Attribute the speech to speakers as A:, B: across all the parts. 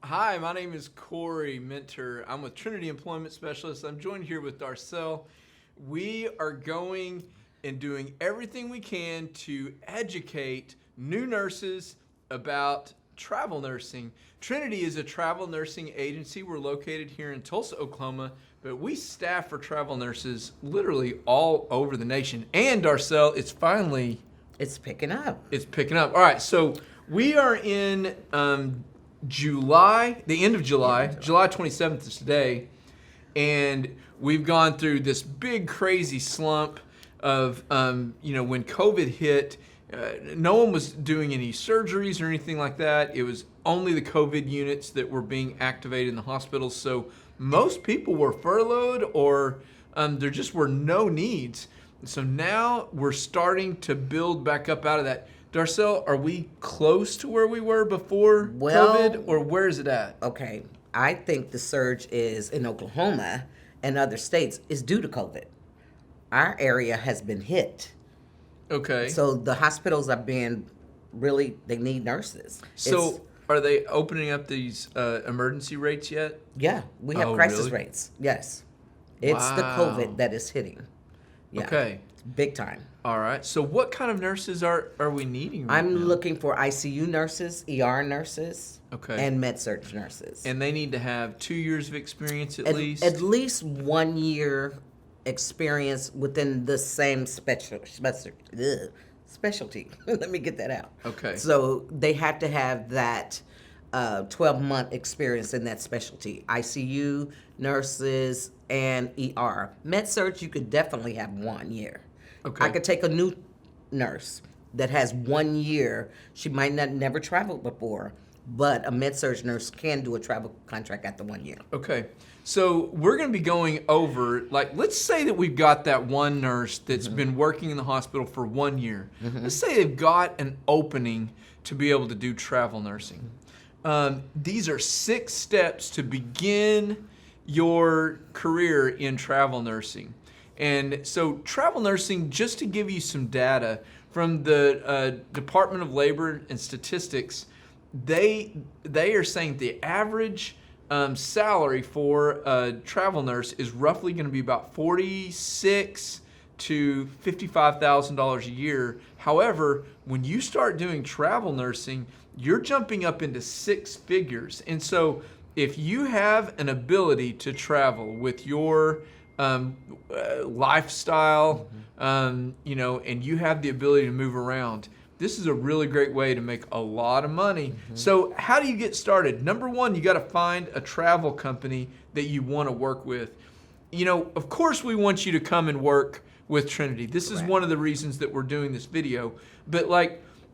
A: Hi, my name is Corey Minter. I'm with Trinity Employment Specialist. I'm joined here with Darcel. We are going and doing everything we can to educate new nurses about travel nursing. Trinity is a travel nursing agency. We're located here in Tulsa, Oklahoma, but we staff for travel nurses literally all over the nation. And Darcel,
B: It's picking up.
A: it's picking up. All right, so we are in July, the end of July, July 27th is today, and we've gone through this big crazy slump of, when COVID hit, no one was doing any surgeries or anything like that. It was only the COVID units that were being activated in the hospitals, so most people were furloughed or there just were no needs. So now we're starting to build back up out of that. Darcel, are we close to where we were before COVID, or where is it at?
B: Okay, I think the surge is in Oklahoma and other states is due to COVID. Our area has been hit.
A: Okay.
B: So the hospitals are being they need nurses.
A: So are they opening up these emergency rates yet?
B: Yeah, we have
A: Oh,
B: crisis
A: really?
B: rates. Yes. It's the
A: Wow.
B: COVID that is hitting. Yeah.
A: Okay.
B: Big time.
A: All right. So what kind of nurses are we needing right
B: I'm
A: now?
B: looking for ICU nurses, ER nurses,
A: Okay.
B: and med-surg nurses.
A: And they need to have 2 years of experience at least?
B: At least 1 year experience within the same specialty. Let me get that out.
A: Okay.
B: So they have to have that 12-month experience in that specialty. ICU, nurses, and ER. Med-surg, you could definitely have 1 year.
A: Okay.
B: I could take a new nurse that has 1 year. She might not never traveled before, but a med-surg nurse can do a travel contract after 1 year.
A: Okay. So we're going to be going over, let's say that we've got that one nurse that's been working in the hospital for 1 year. Let's say they've got an opening to be able to do travel nursing. These are 6 steps to begin your career in travel nursing. And so travel nursing, just to give you some data from the Department of Labor and Statistics, they are saying the average salary for a travel nurse is roughly going to be about $46,000 to $55,000 a year. However, when you start doing travel nursing, you're jumping up into 6 figures. And so if you have an ability to travel with your lifestyle, and you have the ability to move around, this is a really great way to make a lot of money. So how do you get started? Number one, you got to find a travel company that you want to work with. Of course we want you to come and work with Trinity. This is one of the reasons that we're doing this video. But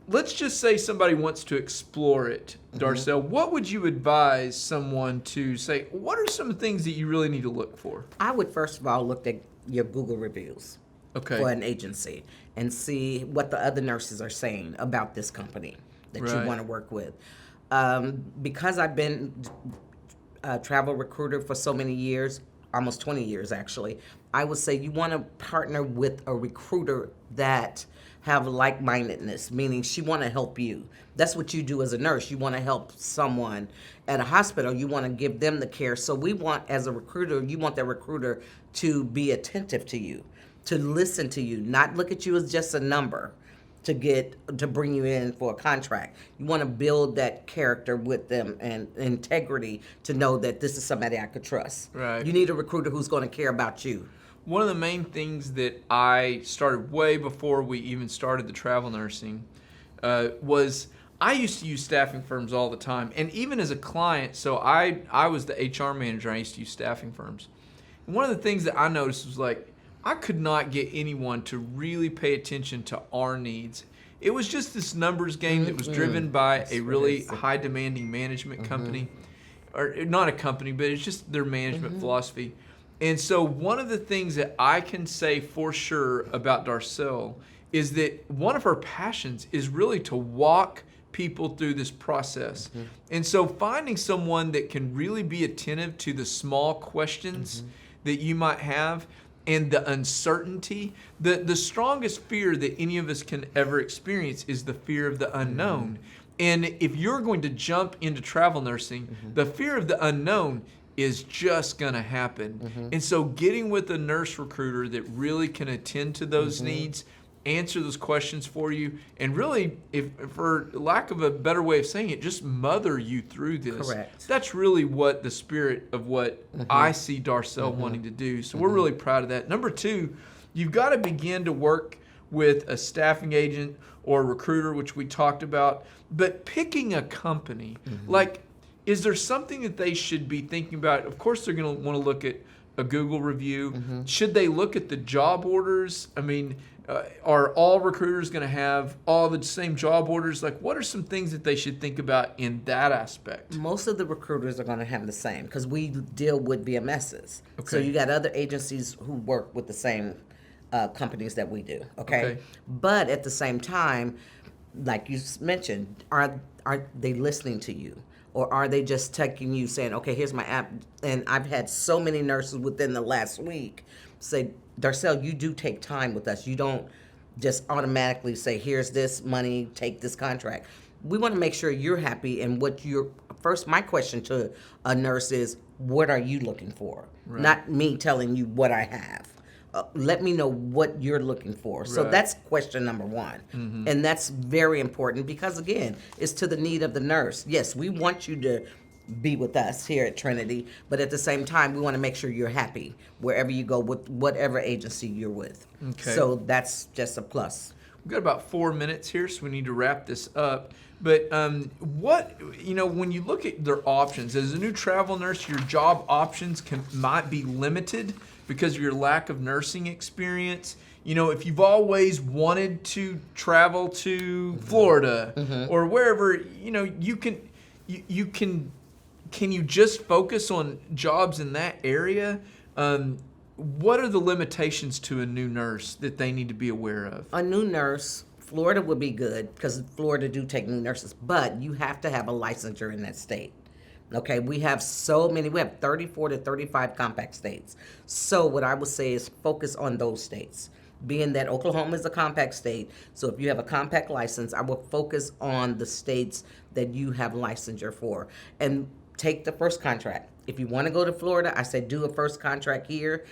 A: let's just say somebody wants to explore it, Darcel. What would you advise someone to say? What are some things that you really need to look for?
B: I would first of all look at your Google reviews for an agency and see what the other nurses are saying about this company that you want to work with. Because I've been a travel recruiter for so many years, almost 20 years actually, I would say you want to partner with a recruiter that have like-mindedness, meaning she want to help you. That's what you do as a nurse. You want to help someone at a hospital. You want to give them the care. So we want, as a recruiter, you want that recruiter to be attentive to you, to listen to you, not look at you as just a number to bring you in for a contract. You want to build that character with them and integrity to know that this is somebody I could trust.
A: Right.
B: You need a recruiter who's going to care about you.
A: One of the main things that I started way before we even started the travel nursing was I used to use staffing firms all the time. And even as a client, so I was the HR manager, I used to use staffing firms. And one of the things that I noticed was I could not get anyone to really pay attention to our needs. It was just this numbers game that was driven by a really high demanding management company, or not a company, but it's just their management philosophy. And so one of the things that I can say for sure about Darcel is that one of her passions is really to walk people through this process. And so finding someone that can really be attentive to the small questions that you might have and the uncertainty. The strongest fear that any of us can ever experience is the fear of the unknown. And if you're going to jump into travel nursing, the fear of the unknown is just going to happen. And so getting with a nurse recruiter that really can attend to those needs, answer those questions for you, and really, if for lack of a better way of saying it, just mother you through this.
B: Correct.
A: That's really what the spirit of what I see Darcel wanting to do. So we're really proud of that. Number 2, you've got to begin to work with a staffing agent or a recruiter, which we talked about, but picking a company, like, is there something that they should be thinking about? Of course, they're going to want to look at a Google review. Should they look at the job orders? I mean, are all recruiters going to have all the same job orders? Like, what are some things that they should think about in that aspect?
B: Most of the recruiters are going to have the same because we deal with VMSs.
A: Okay.
B: So you got other agencies who work with the same companies that we do. Okay? But at the same time, like you mentioned, are they listening to you? Or are they just taking you saying, okay, here's my app? And I've had so many nurses within the last week say, Darcel, you do take time with us. You don't just automatically say, here's this money, take this contract. We want to make sure you're happy. And what first, my question to a nurse is, what are you looking for? Right. Not me telling you what I have. Let me know what you're looking for. So that's question number 1. And that's very important because, again, it's to the need of the nurse. Yes, we want you to be with us here at Trinity, but at the same time, we want to make sure you're happy wherever you go with whatever agency you're with. Okay. So that's just a plus.
A: We've got about 4 minutes here, so we need to wrap this up. But when you look at their options, as a new travel nurse, your job options might be limited because of your lack of nursing experience. You know, if you've always wanted to travel to Florida or wherever, can you just focus on jobs in that area? What are the limitations to a new nurse that they need to be aware of?
B: A new nurse, Florida would be good because Florida do take new nurses, but you have to have a licensure in that state. Okay, we have so many. We have 34 to 35 compact states. So what I would say is focus on those states. Being that Oklahoma is a compact state, so if you have a compact license, I will focus on the states that you have licensure for and take the first contract. If you want to go to Florida, I said do a first contract here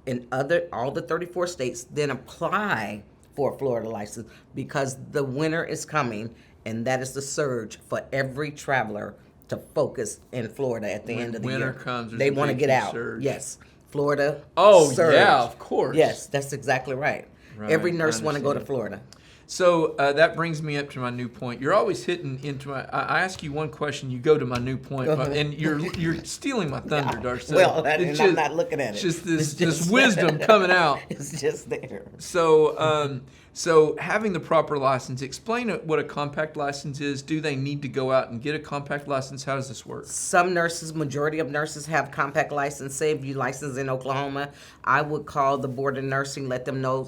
B: in all the 34 states, then apply for a Florida license because the winter is coming and that is the surge for every traveler to focus in Florida at the end of the year.
A: Winter comes,
B: they want to get out.
A: Surge.
B: Yes, Florida.
A: Oh,
B: surge.
A: yeah, of course.
B: Yes, that's exactly right. Every nurse want to go to Florida.
A: So that brings me up to my new point. You're always hitting into my. I ask you one question, you go to my new point, and you're stealing my thunder, Darcel.
B: Well, I'm not looking at it.
A: Just this wisdom coming out.
B: It's just there.
A: So having the proper license. Explain what a compact license is. Do they need to go out and get a compact license? How does this work?
B: Some nurses, majority of nurses have compact license. Say if you license in Oklahoma, I would call the board of nursing, let them know,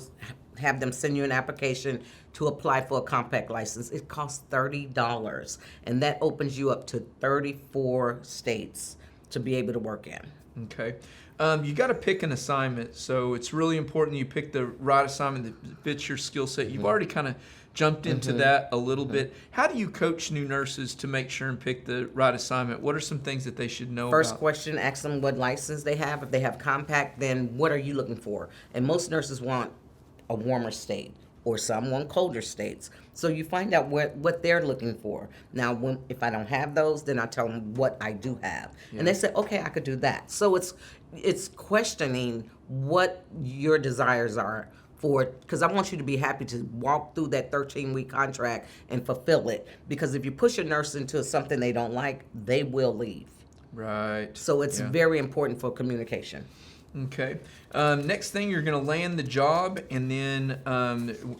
B: have them send you an application to apply for a compact license. It costs $30, and that opens you up to 34 states to be able to work in.
A: Okay. You got to pick an assignment, so it's really important you pick the right assignment that fits your skill set. You've already kind of jumped into that a little bit. How do you coach new nurses to make sure and pick the right assignment? What are some things that they should know
B: First
A: about?
B: question, ask them what license they have. If they have compact, then what are you looking for? And most nurses want a warmer state, or some want colder states. So you find out what they're looking for. Now, if I don't have those, then I tell them what I do have. Yeah. And they say, okay, I could do that. So it's questioning what your desires are for, because I want you to be happy to walk through that 13-week contract and fulfill it. Because if you push a nurse into something they don't like, they will leave.
A: Right.
B: So it's very important for communication.
A: Okay. Next thing, you're going to land the job, and then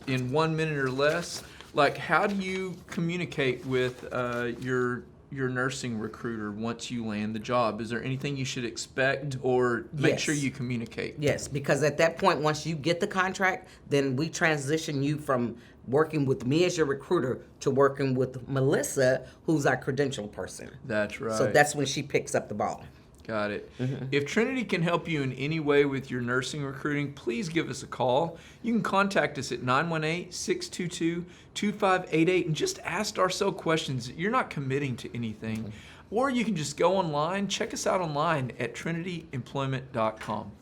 A: in 1 minute or less, like, how do you communicate with your nursing recruiter once you land the job? Is there anything you should expect, or make sure you communicate?
B: Yes, because at that point, once you get the contract, then we transition you from working with me as your recruiter to working with Melissa, who's our credential person.
A: That's right.
B: So that's when she picks up the ball.
A: Got it. If Trinity can help you in any way with your nursing recruiting, please give us a call. You can contact us at 918-622-2588 and just ask Darcel questions. You're not committing to anything. Or you can just go online, check us out online at trinityemployment.com.